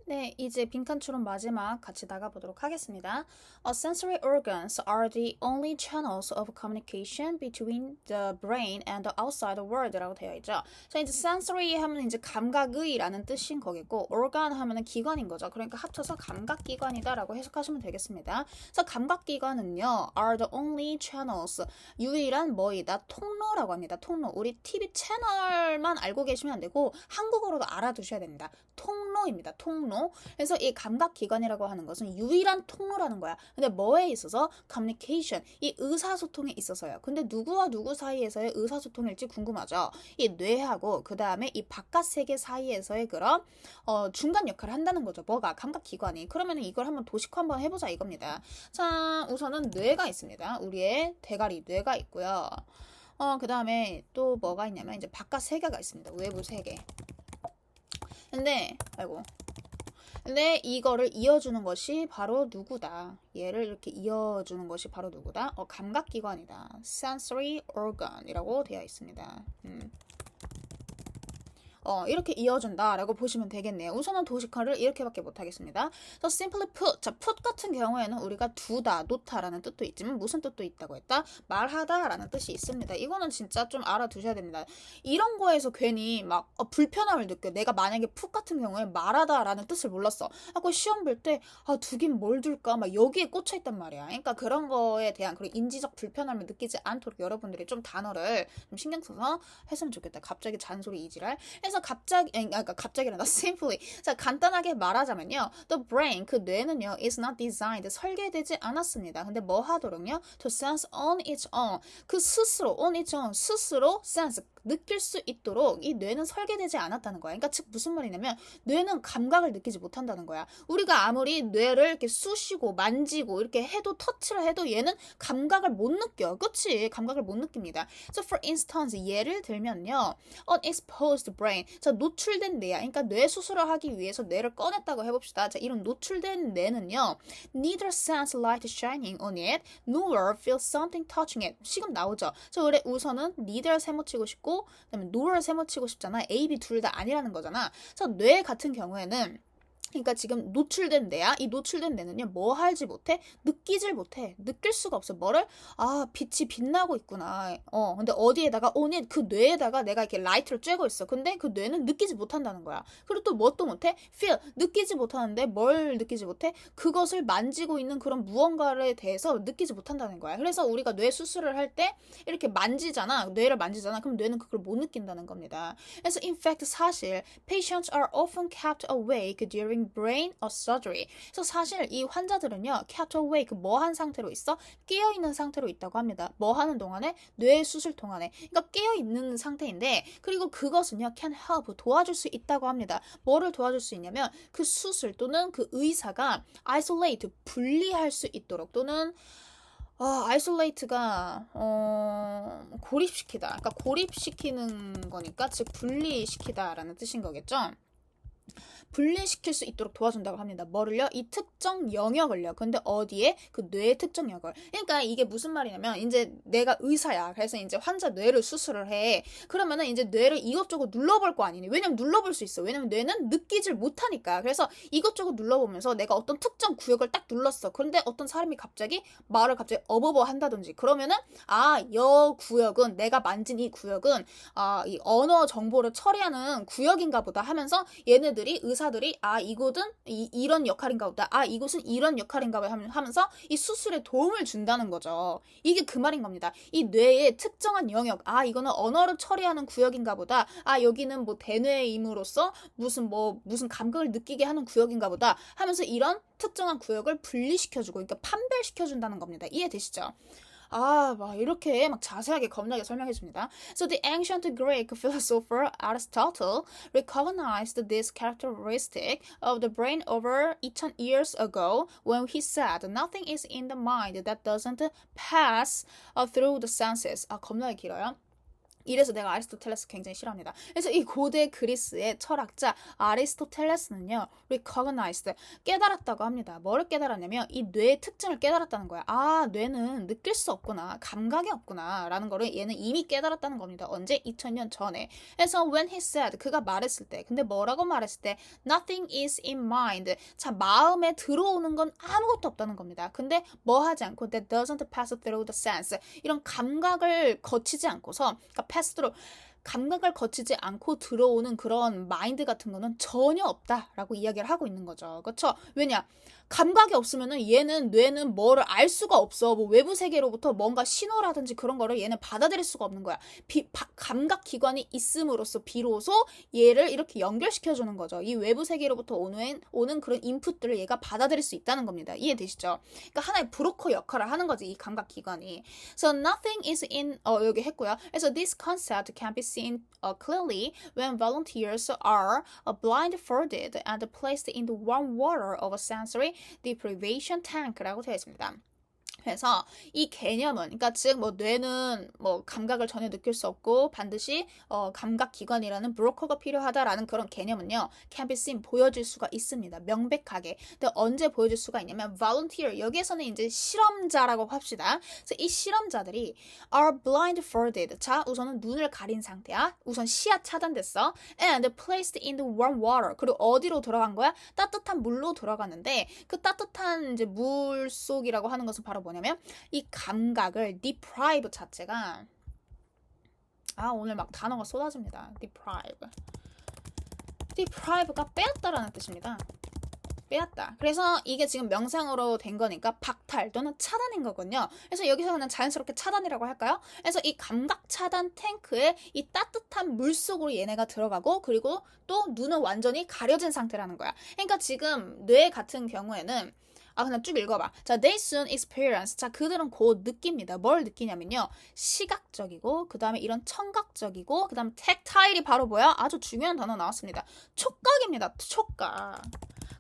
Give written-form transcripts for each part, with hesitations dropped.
네, 이제 빈칸처럼 마지막 같이 나가보도록 하겠습니다. Sensory organs are the only channels of communication between the brain and the outside world라고 되어 있죠. 자, 이제 sensory 하면 이제 감각의라는 뜻인 거겠고, organ 하면은 기관인 거죠. 그러니까 합쳐서 감각기관이다라고 해석하시면 되겠습니다. 그래서 감각기관은요, are the only channels, 유일한 뭐이다, 통로라고 합니다. 통로. 우리 TV 채널만 알고 계시면 안 되고, 한국어로도 알아두셔야 됩니다. 통로입니다. 통로. 그래서 이 감각기관이라고 하는 것은 유일한 통로라는 거야. 근데 뭐에 있어서? communication, 이 의사소통에 있어서요. 근데 누구와 누구 사이에서의 의사소통일지 궁금하죠? 이 뇌하고 그 다음에 이 바깥 세계 사이에서의 그런 중간 역할을 한다는 거죠. 뭐가? 감각기관이. 그러면 이걸 한번 도식화 한번 해보자 이겁니다. 자, 우선은 뇌가 있습니다. 우리의 대가리 뇌가 있고요. 그 다음에 또 뭐가 있냐면 이제 바깥 세계가 있습니다. 외부 세계. 근데 이거를 이어주는 것이 바로 누구다? 얘를 이렇게 이어주는 것이 바로 누구다? 감각기관이다. sensory organ이라고 되어 있습니다. 이렇게 이어준다라고 보시면 되겠네요. 우선은 도식화를 이렇게밖에 못하겠습니다. So simply put, 자, put 같은 경우에는 우리가 두다, 놓다라는 뜻도 있지만 무슨 뜻도 있다고 했다? 말하다라는 뜻이 있습니다. 이거는 진짜 좀 알아두셔야 됩니다. 이런 거에서 괜히 막 불편함을 느껴. 내가 만약에 put 같은 경우에 말하다라는 뜻을 몰랐어. 하고 시험 볼 때 두긴 뭘 둘까? 막 여기에 꽂혀 있단 말이야. 그러니까 그런 거에 대한 그런 인지적 불편함을 느끼지 않도록 여러분들이 좀 단어를 좀 신경 써서 했으면 좋겠다. 갑자기 잔소리 이지랄. 그래서 갑자기란다. simply. 자, 간단하게 말하자면요. The brain, 그 뇌는요, is not designed, 설계되지 않았습니다. 근데 뭐 하도록요? To sense on its own. 그 스스로, on its own, 스스로 sense, 느낄 수 있도록 이 뇌는 설계되지 않았다는 거야. 그러니까 즉 무슨 말이냐면 뇌는 감각을 느끼지 못한다는 거야. 우리가 아무리 뇌를 이렇게 쑤시고 만지고 이렇게 해도 터치를 해도 얘는 감각을 못 느껴. 그치? 감각을 못 느낍니다. So for instance, 예를 들면요. unexposed brain. 자, 노출된 뇌야. 그러니까 뇌 수술을 하기 위해서 뇌를 꺼냈다고 해봅시다. 자, 이런 노출된 뇌는요. neither sense light shining on it, nor feel something touching it. 지금 나오죠. 자, 그래 우선은 neither 세모치고 싶고 그다음에 nor 세모치고 싶잖아. A, B 둘 다 아니라는 거잖아. 자, 뇌 같은 경우에는 그러니까 지금 노출된 뇌야. 이 노출된 뇌는요. 뭐 하지 못해? 느끼질 못해. 느낄 수가 없어. 뭐를? 빛이 빛나고 있구나. 근데 어디에다가 오니 그 뇌에다가 내가 이렇게 라이트를 쬐고 있어. 근데 그 뇌는 느끼지 못한다는 거야. 그리고 또 뭐 또 못해? feel. 느끼지 못하는데 뭘 느끼지 못해? 그것을 만지고 있는 그런 무언가에 대해서 느끼지 못한다는 거야. 그래서 우리가 뇌 수술을 할 때 이렇게 만지잖아. 뇌를 만지잖아. 그럼 뇌는 그걸 못 느낀다는 겁니다. 그래서 in fact 사실 patients are often kept awake during brain or surgery. 그래서 사실 이 환자들은요, kept awake, 뭐 한 상태로 있어? 깨어있는 상태로 있다고 합니다. 뭐 하는 동안에? 뇌 수술 동안에. 그러니까 깨어있는 상태인데, 그리고 그것은요, can help, 도와줄 수 있다고 합니다. 뭐를 도와줄 수 있냐면, 그 수술 또는 그 의사가 isolate, 분리할 수 있도록, 또는 isolate가 고립시키다. 그러니까 고립시키는 거니까 즉 분리시키다라는 뜻인 거겠죠. 분리시킬 수 있도록 도와준다고 합니다. 뭐를요? 이 특정 영역을요. 근데 어디에? 그 뇌의 특정 영역을. 그러니까 이게 무슨 말이냐면 이제 내가 의사야. 그래서 이제 환자 뇌를 수술을 해. 그러면은 이제 뇌를 이것저것 눌러볼 거 아니니. 왜냐면 눌러볼 수 있어. 왜냐면 뇌는 느끼질 못하니까. 그래서 이것저것 눌러보면서 내가 어떤 특정 구역을 딱 눌렀어. 그런데 어떤 사람이 갑자기 말을 갑자기 어버버 한다든지 그러면은 여 구역은 내가 만진 이 구역은 이 언어 정보를 처리하는 구역인가 보다 하면서 얘네들이 의사들이 이곳은 이런 역할인가 보다. 이곳은 이런 역할인가 보다 하면서 이 수술에 도움을 준다는 거죠. 이게 그 말인 겁니다. 이 뇌의 특정한 영역. 이거는 언어를 처리하는 구역인가 보다. 여기는 뭐 대뇌임으로써 무슨 감각을 느끼게 하는 구역인가 보다 하면서 이런 특정한 구역을 분리시켜주고 그러니까 판별시켜준다는 겁니다. 이해되시죠? 막 이렇게 막 자세하게 겁나게 설명해 줍니다. So the ancient Greek philosopher Aristotle recognized this characteristic of the brain over 2000 years ago when he said nothing is in the mind that doesn't pass through the senses. 겁나게 길어요. 이래서 내가 아리스토텔레스 굉장히 싫어합니다. 그래서 이 고대 그리스의 철학자 아리스토텔레스는요, recognized, 깨달았다고 합니다. 뭐를 깨달았냐면 이 뇌의 특징을 깨달았다는 거야. 아, 뇌는 느낄 수 없구나, 감각이 없구나 라는 거를 얘는 이미 깨달았다는 겁니다. 언제? 2000년 전에. 그래서 when he said, 그가 말했을 때, 근데 뭐라고 말했을 때 nothing is in mind, 자, 마음에 들어오는 건 아무것도 없다는 겁니다. 근데 뭐 하지 않고 that doesn't pass through the sense, 이런 감각을 거치지 않고서, 그러니까 pass through, 감각을 거치지 않고 들어오는 그런 마인드 같은 거는 전혀 없다라고 이야기를 하고 있는 거죠. 그렇죠? 왜냐? 감각이 없으면은 얘는 뇌는 뭐를 알 수가 없어. 뭐 외부 세계로부터 뭔가 신호라든지 그런 거를 얘는 받아들일 수가 없는 거야. 감각 기관이 있음으로써 비로소 얘를 이렇게 연결시켜 주는 거죠. 이 외부 세계로부터 오는 그런 인풋들을 얘가 받아들일 수 있다는 겁니다. 이해되시죠? 그러니까 하나의 브로커 역할을 하는 거지, 이 감각 기관이. So nothing is in 여기 했고요. 그래서 this concept can be seen clearly when volunteers are blindfolded and placed in the warm water of a sensory deprivation tank라고 되어 있습니다. 그래서 이 개념은, 그러니까 즉 뭐 뇌는 뭐 감각을 전혀 느낄 수 없고 반드시 감각 기관이라는 브로커가 필요하다라는 그런 개념은요, can be seen, 보여질 수가 있습니다. 명백하게. 근데 언제 보여질 수가 있냐면 volunteer, 여기에서는 이제 실험자라고 합시다. 그래서 이 실험자들이 are blindfolded, 자, 우선은 눈을 가린 상태야. 우선 시야 차단됐어. and placed in the warm water, 그리고 어디로 들어간 거야? 따뜻한 물로 들어갔는데, 그 따뜻한 이제 물 속이라고 하는 것은 바로 뭐냐면 이 감각을 deprive 자체가, 오늘 막 단어가 쏟아집니다. deprive가 빼앗다라는 뜻입니다. 빼앗다. 그래서 이게 지금 명상으로 된 거니까 박탈 또는 차단인 거군요. 그래서 여기서 그냥 자연스럽게 차단이라고 할까요? 그래서 이 감각 차단 탱크에 이 따뜻한 물 속으로 얘네가 들어가고, 그리고 또 눈은 완전히 가려진 상태라는 거야. 그러니까 지금 뇌 같은 경우에는 그냥 쭉 읽어봐. 자, they soon experience. 자, 그들은 곧 느낍니다. 뭘 느끼냐면요, 시각적이고, 그 다음에 이런 청각적이고, 그 다음에 tactile이 바로 뭐야? 아주 중요한 단어 나왔습니다. 촉각입니다. 촉각.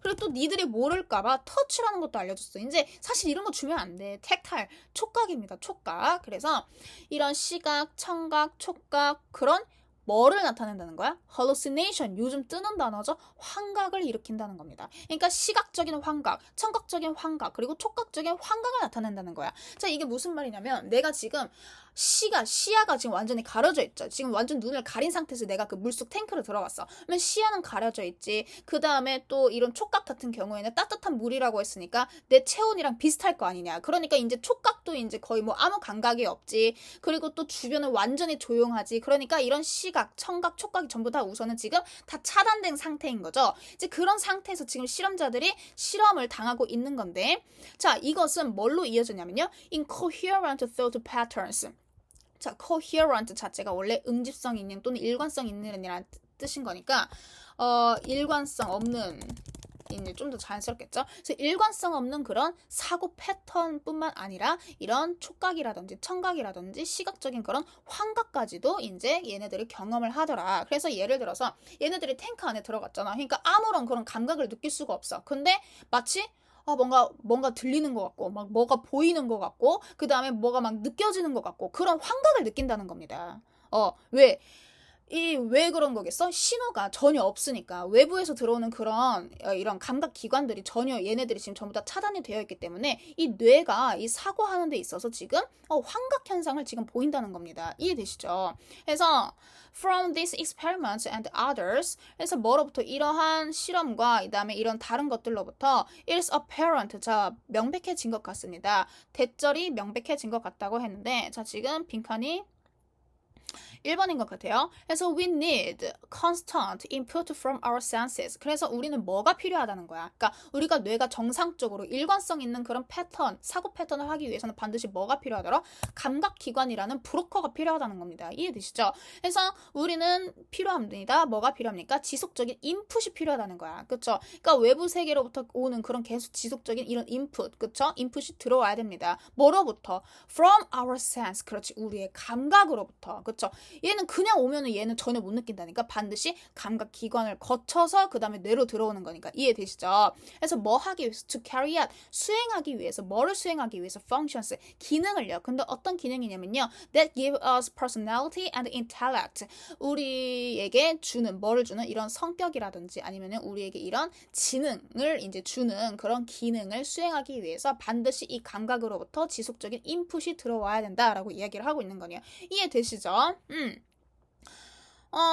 그리고 또 니들이 모를까봐 터치라는 것도 알려줬어. 이제 사실 이런 거 주면 안 돼. tactile, 촉각입니다. 촉각. 그래서 이런 시각, 청각, 촉각, 그런 뭐를 나타낸다는 거야? hallucination, 요즘 뜨는 단어죠. 환각을 일으킨다는 겁니다. 그러니까 시각적인 환각, 청각적인 환각, 그리고 촉각적인 환각을 나타낸다는 거야. 자, 이게 무슨 말이냐면 내가 지금 시야가 지금 완전히 가려져 있죠. 지금 완전 눈을 가린 상태에서 내가 그 물속 탱크로 들어갔어. 그러면 시야는 가려져 있지. 그 다음에 또 이런 촉각 같은 경우에는 따뜻한 물이라고 했으니까 내 체온이랑 비슷할 거 아니냐. 그러니까 이제 촉각도 이제 거의 뭐 아무 감각이 없지. 그리고 또 주변은 완전히 조용하지. 그러니까 이런 시각, 청각, 촉각이 전부 다 우선은 지금 다 차단된 상태인 거죠. 이제 그런 상태에서 지금 실험자들이 실험을 당하고 있는 건데, 자, 이것은 뭘로 이어졌냐면요, incoherent thought patterns. 자, coherent 자체가 원래 응집성 있는 또는 일관성 있는 이라는 뜻인 거니까 일관성 없는, 좀 더 자연스럽겠죠? 그래서 일관성 없는 그런 사고 패턴뿐만 아니라 이런 촉각이라든지 청각이라든지 시각적인 그런 환각까지도 이제 얘네들이 경험을 하더라. 그래서 예를 들어서 얘네들이 탱크 안에 들어갔잖아. 그러니까 아무런 그런 감각을 느낄 수가 없어. 근데 마치 뭔가 들리는 것 같고, 막 뭐가 보이는 것 같고, 그 다음에 뭐가 막 느껴지는 것 같고, 그런 환각을 느낀다는 겁니다. 왜 그런 거겠어? 신호가 전혀 없으니까. 외부에서 들어오는 그런 이런 감각 기관들이 전혀, 얘네들이 지금 전부 다 차단이 되어 있기 때문에 이 뇌가 이 사고하는 데 있어서 지금 환각 현상을 지금 보인다는 겁니다. 이해되시죠? 그래서 from these experiments and others, 그래서 뭐로부터, 이러한 실험과 그 다음에 이런 다른 것들로부터 it's apparent, 자, 명백해진 것 같습니다. 대절이 명백해진 것 같다고 했는데, 자, 지금 빈칸이 1번인 것 같아요. 그래서 we need constant input from our senses. 그래서 우리는 뭐가 필요하다는 거야. 그러니까 우리가 뇌가 정상적으로 일관성 있는 그런 패턴, 사고 패턴을 하기 위해서는 반드시 뭐가 필요하더라? 감각기관이라는 브로커가 필요하다는 겁니다. 이해되시죠? 그래서 우리는 필요합니다. 뭐가 필요합니까? 지속적인 인풋이 필요하다는 거야. 그쵸? 그러니까 외부 세계로부터 오는 그런 계속 지속적인 이런 인풋, 그쵸? 인풋이 들어와야 됩니다. 뭐로부터? From our sense. 그렇지. 우리의 감각으로부터. 그쵸? 얘는 그냥 오면은 얘는 전혀 못 느낀다니까. 반드시 감각기관을 거쳐서 그 다음에 뇌로 들어오는 거니까. 이해되시죠? 그래서 뭐 하기 위해서 to carry out 수행하기 위해서 뭐를 수행하기 위해서 functions 기능을요. 근데 어떤 기능이냐면요. that give us personality and intellect 우리에게 주는 뭐를 주는 이런 성격이라든지 아니면은 우리에게 이런 지능을 이제 주는 그런 기능을 수행하기 위해서 반드시 이 감각으로부터 지속적인 인풋이 들어와야 된다라고 이야기를 하고 있는 거네요. 이해되시죠?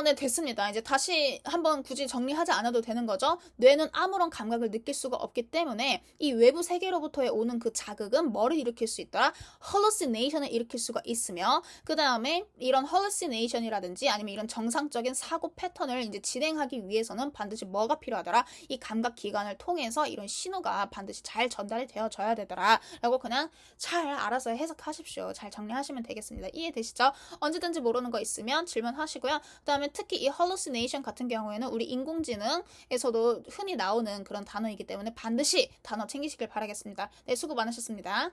네, 됐습니다. 이제 다시 한번 굳이 정리하지 않아도 되는 거죠. 뇌는 아무런 감각을 느낄 수가 없기 때문에 이 외부 세계로부터의 오는 그 자극은 뭐를 일으킬 수 있더라? hallucination을 일으킬 수가 있으며 그 다음에 이런 hallucination이라든지 아니면 이런 정상적인 사고 패턴을 이제 진행하기 위해서는 반드시 뭐가 필요하더라? 이 감각 기관을 통해서 이런 신호가 반드시 잘 전달이 되어져야 되더라. 라고 그냥 잘 알아서 해석하십시오. 잘 정리하시면 되겠습니다. 이해되시죠? 언제든지 모르는 거 있으면 질문하시고요. 그다음에 특히 이 hallucination 같은 경우에는 우리 인공지능에서도 흔히 나오는 그런 단어이기 때문에 반드시 단어 챙기시길 바라겠습니다. 네, 수고 많으셨습니다.